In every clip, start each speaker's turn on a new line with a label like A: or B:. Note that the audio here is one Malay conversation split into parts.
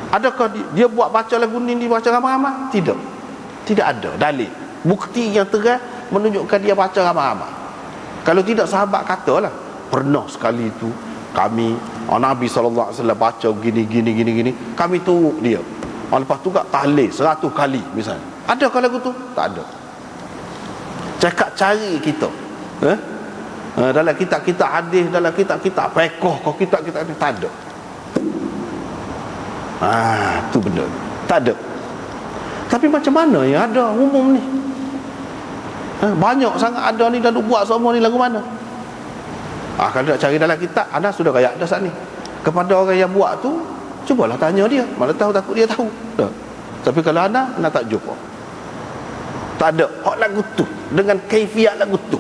A: Adakah dia buat baca lagu ni dibaca ramai-ramai? Tidak. Tidak ada dalil, bukti yang terang menunjukkan dia baca ramai-ramai. Kalau tidak, sahabat katalah, pernah sekali itu kami, Nabi SAW baca gini, kami turut dia. Lepas tu kat tahlil 100 kali misalnya. Adakah lagu tu? Tak ada. Cakap cari kita, dalam kitab-kitab hadis, dalam kitab-kitab fiqh, kitab-kitab ni tak ada. Tu benda tak ada. Tapi macam mana yang ada umum ni? Banyak sangat ada ni, dah buat semua ni lagu mana? Kalau nak cari dalam kitab, anda sudah kayak ada saat ni. Kepada orang yang buat tu, cubalah tanya dia. Mana tahu, takut dia tahu. Tapi kalau anda tak jumpa, tak ada hak lagu tu dengan kaifiat lagu tu.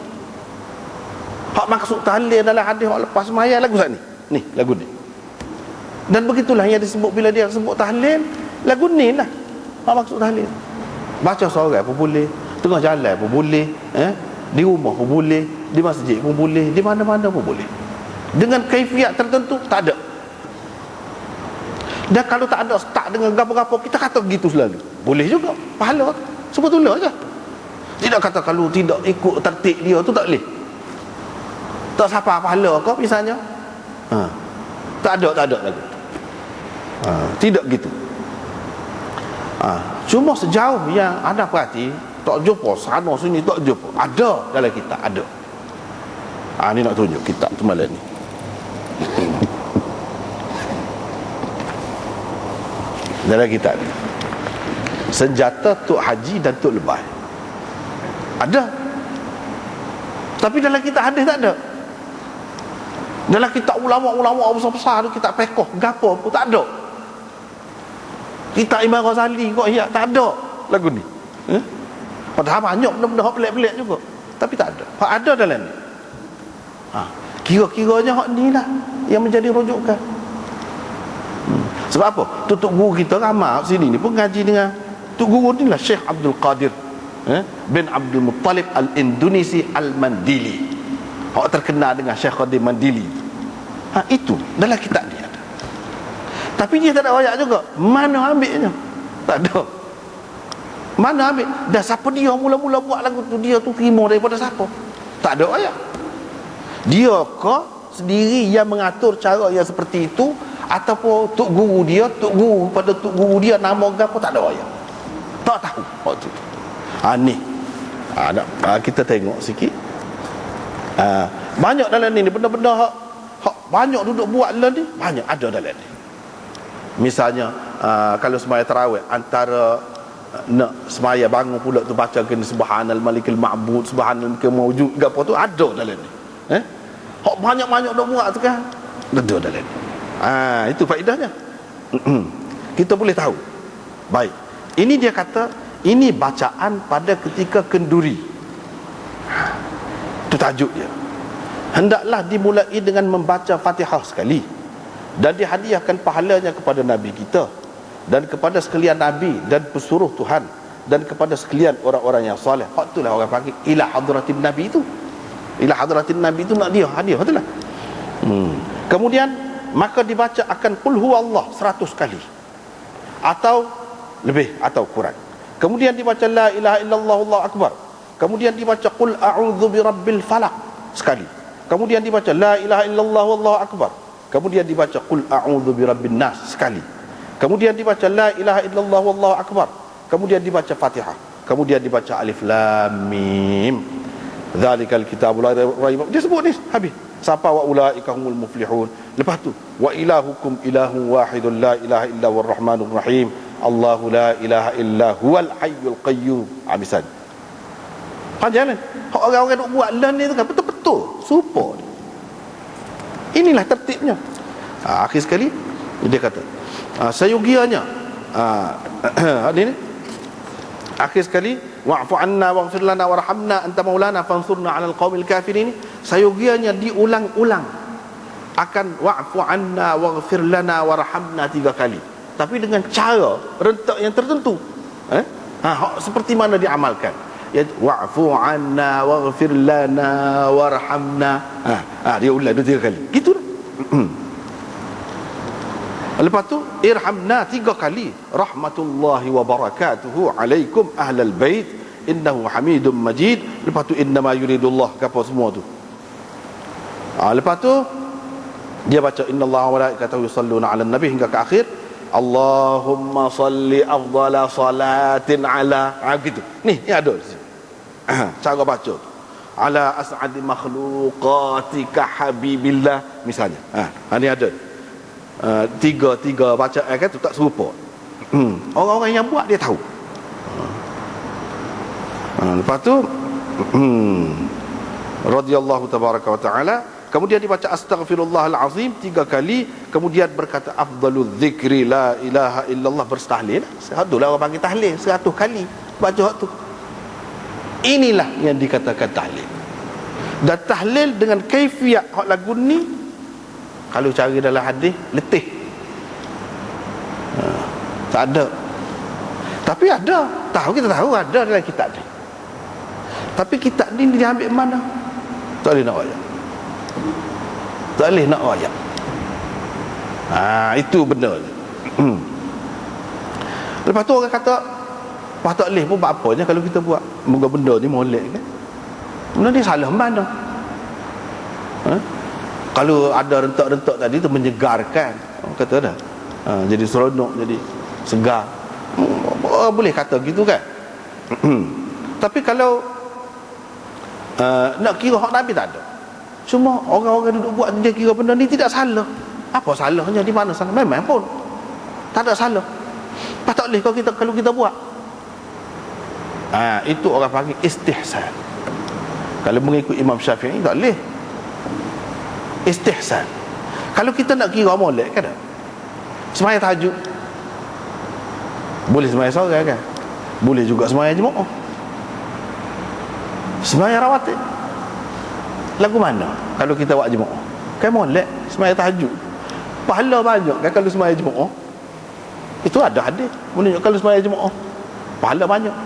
A: Hak maksud tahlil dalam hadis hak lepas sembahyang lagu saat ni. Ni lagu ni. Dan begitulah yang disebut bila dia sebut tahlil, lagu ni lah hak maksud tahlil. Baca seorang pun boleh, tengah jalan pun boleh, di rumah pun boleh, di masjid pun boleh, di mana-mana pun boleh. Dengan kaifiat tertentu tak ada. Dan kalau tak ada start dengan gapo-gapo, kita kata begitu selalu. Boleh juga, pahala sebetulnya aja. Tidak kata kalau tidak ikut tertib dia tu tak boleh. Tak siapa pahala kau misalnya. Tak ada lagi. Tidak gitu. Cuma sejauh yang anda perhati, tak jumpa sana sini, tak jumpa. Ada dalam kitab, ada. Ni nak tunjuk kitab tu malam ni. Dalam kitab ni, senjata Tok Haji dan Tok Lebah ada. Tapi dalam kitab hadis tak ada. Dalam kitab ulama-ulama besar-besar tu, kitab fiqh, gapo pun tak ada. Kitab Imam Ghazali kok tak ada lagu ni. Padahal banyak benda-benda pelik-pelik juga, tapi tak ada. Hak ada dalam ni. Kira-kiranya hak ni lah yang menjadi rujukan. Sebab apa? Tok guru kita ramai sini ni pun ngaji dengan tok guru ni lah, Syekh Abdul Qadir bin Abdul Muttalib Al-Indonesi Al-Mandili. Hak terkenal dengan Syekh Qadir Mandili. Itu dalam kitab dia ada. Tapi dia tak ada ayat juga. Mana ambilnya? Tak ada. Mana ambil? Dan siapa dia mula-mula buat lagu tu? Dia tu terima daripada siapa? Tak ada ayat. Dia ke sendiri yang mengatur cara yang seperti itu, ataupun tok guru dia, tok guru pada tok guru dia nama apa, tak ada ayat. Tak tahu waktu tu. Ni kita tengok sikit. Banyak dalam ni benda-benda hak banyak duduk buat dalam ni, banyak ada dalam ni. Misalnya kalau sembahyang tarawih, antara nak sembahyang bangun pula tu baca kena subhanal malikil ma'bud, subhanal malikil mawjud, gapo tu ada dalam ni. Hak banyak-banyak duk buat tu kan, ada dalam ni. Itu faedahnya. Kita boleh tahu. Baik. Ini dia kata, ini bacaan pada ketika kenduri. Itu tajuk dia. Hendaklah dimulai dengan membaca Fatihah sekali, dan dihadiahkan pahalanya kepada Nabi kita, dan kepada sekalian Nabi dan pesuruh Tuhan, dan kepada sekalian orang-orang yang soleh. Hak itulah orang panggil ila hadratin Nabi itu. Ila hadratin Nabi itu nak dia hadiah, itulah. Kemudian maka dibaca akan qul huwallah 100 kali atau lebih atau kurang. Kemudian dibaca la ilaha illallah Allahu akbar. Kemudian dibaca qul a'udzu birabbil falaq sekali. Kemudian dibaca la ilaha illallah Allahu akbar. Kemudian dibaca qul a'udzu birabbin nas sekali. Kemudian dibaca la ilaha illallah Allahu akbar. Kemudian dibaca Fatihah. Kemudian dibaca alif lam mim. Dzalikal kitabul la raiba. Dia sebut ni habis. Siapa wa ulaika humul muflihun. Lepas tu wa ilahukum ilahun wahidun la ilaha illa huwar rahmanur rahim. Allahu la ilaha illa huwal hayyul qayyum. Habisan. Panjang kan? Orang-orang duk buat lan ni tu kan betul-betul super. Inilah tertibnya. Akhir sekali dia kata sayogianya ini akhir sekali wa'fu anna waghfir lana warhamna anta maulana fansurna 'alal qaumil kafirin. Sayogianya diulang-ulang akan wa'fu anna waghfir lana warhamna 3 kali, tapi dengan cara rentak yang tertentu. Seperti mana diamalkan? Ya, wa'fu anna waghfir lana warhamna. Dia ulang 2-3 kali. Gitulah. Lepas tu irhamna 3 kali, rahmatullahi wa barakatuhu alaikum ahlal bait innahu hamidum majid. Lepas tu innama yuridullah, apa semua tu. Lepas tu dia baca innallaha wa malaikatahu yusalluna 'alan nabi hingga ke akhir. Allahumma salli afdala salatin ala, gitu. Ni ada di sini. Cara baca ala as'adi makhluqatika habibillah misalnya. Ni ada. Tiga bacaan kan tu tak serupa. Orang-orang yang buat dia tahu. Lepas tu radhiyallahu tabaraka wa taala. Kemudian dibaca astaghfirullahal azim 3 kali. Kemudian berkata afdalul zikri la ilaha illallah, bertahlil. Itulah orang panggil tahlil 100 kali. Baca tu. Inilah yang dikatakan tahlil. Dan tahlil dengan kaifiat hak lagu ni, kalau cari dalam hadis letih. Tak ada. Tapi ada. Kita tahu ada dalam kitab ni. Tapi kitab ni dia ambil mana? Tak boleh nak ayat. Tak boleh nak ayat. Itu benda. Lepas tu orang kata tak boleh pun buat apanya kalau kita buat. Moga benda ni molek kan. Benda ni salah mana? Kalau ada rentak-rentak tadi tu menyegarkan, kata dah. Jadi seronok, jadi segar. Boleh kata gitu kan. Tapi kalau nak kira hak Nabi tak ada. Cuma orang-orang duduk buat dia kira benda ni tidak salah. Apa salahnya, di mana salah? Memang pun tak ada salah. Pas tak boleh kalau kita buat. Itu orang panggil istihsan. Kalau mengikut Imam Syafi'i tak boleh. Istihsan. Kalau kita nak kira molek kan, sembahyang tahajud boleh sembahyang seorang kan, boleh juga sembahyang jemaah, sembahyang rawatib. Lagu mana kalau kita buat jemaah? Kan molek sembahyang tahajud, pahala banyak kan kalau sembahyang jemaah. Itu ada hadis menunjuk kalau sembahyang jemaah pahala banyak.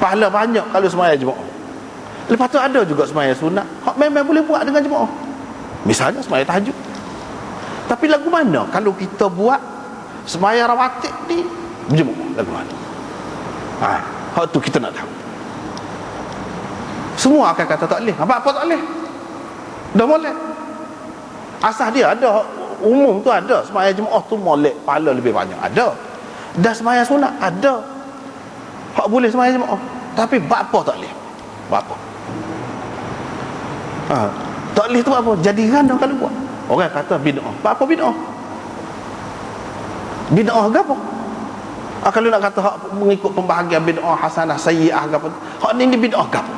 A: Pahala banyak kalau sembahyang jemaah. Lepas tu ada juga sembahyang sunat, hak memang boleh buat dengan jemaah. Misalnya sembahyang tahajud. Tapi lagu mana kalau kita buat sembahyang rawatib ni berjemaah, lagu mana? Hak tu kita nak tahu. Semua akan kata tak boleh. Apa tak boleh? Dah molek. Asal dia ada, umum tu ada. Sembahyang jemaah tu molek, pahala lebih banyak. Ada. Dah sembahyang sunat ada. Hak boleh sembahyang jemaah. Tapi apa tak boleh? Apa? Tak boleh tu apa? Jadi ganda kalau buat. Orang kata bid'ah. Apa bid'ah? Bid'ah ke apa? Kalau nak kata hak mengikut pembahagian bid'ah hasanah sayyi'ah ke apa, hak ni bid'ah ke apa?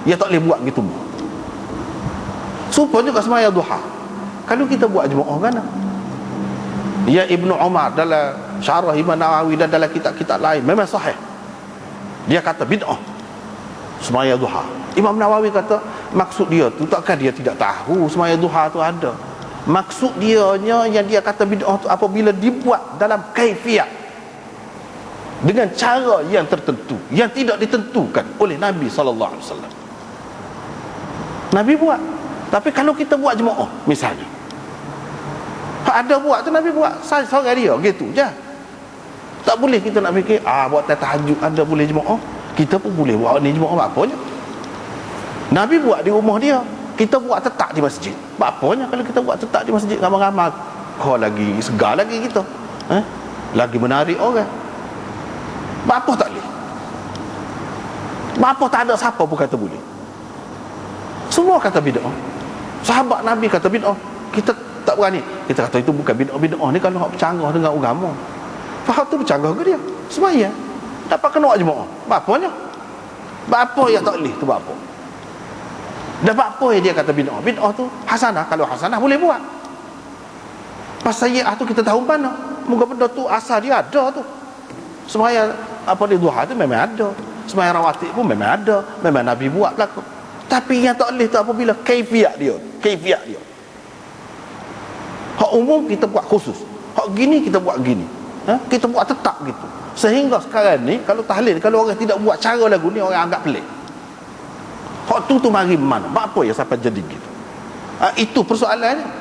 A: Dia tak boleh buat gitu. Supaya juga sembahyang duha. Kalau kita buat jemaah kan? Ya Ibnu Umar dalam Syarah Imam Nawawi dan dalam kitab-kitab lain memang sahih. Dia kata bid'ah sembahyang duha. Imam Nawawi kata maksud dia tu takkan dia tidak tahu sembahyang duha tu ada. Maksud dianya yang dia kata bid'ah tu apabila dibuat dalam kaifiat dengan cara yang tertentu yang tidak ditentukan oleh Nabi sallallahu alaihi wasallam. Nabi buat. Tapi kalau kita buat jemaah misalnya, ada buat tu Nabi buat seorang dia gitu je. Tak boleh kita nak fikir buat tahajud ada boleh jemaah, kita pun boleh buat ni jemaah apa je. Nabi buat di rumah dia, kita buat tetap di masjid. Apanya kalau kita buat tetap di masjid ramai-ramai, lagi segar lagi kita. Lagi menarik orang. Apa tak boleh? Apa tak ada siapa pun kata boleh. Semua kata bid'ah. Sahabat Nabi kata bid'ah. Kita tak berani. Kita kata itu bukan bid'ah. Bid'ah ni kalau hak bercanggah dengan agama. Faham tu bercanggah ke dia? Semaya dapat kena jemaah. Apanya? Apa yang tak boleh tu apa? Dapat apa yang dia kata bid'ah? Bid'ah tu hasanah. Kalau hasanah boleh buat. Pas sayyi'ah tu kita tahu mana. Moga benda tu asal dia ada tu. Sembahyang apa dia duha tu memang ada. Sembahyang rawatib pun memang ada. Memang Nabi buat berlaku. Tapi yang tak boleh tu apabila kaifiat dia. Kaifiat dia. Hak umum kita buat khusus. Hak gini kita buat gini. Kita buat tetap gitu. Sehingga sekarang ni kalau tahlil, kalau orang tidak buat cara lagu ni orang anggap pelik. Hak tu mari mana? Apa yang sampai jadi gitu? Itu persoalannya.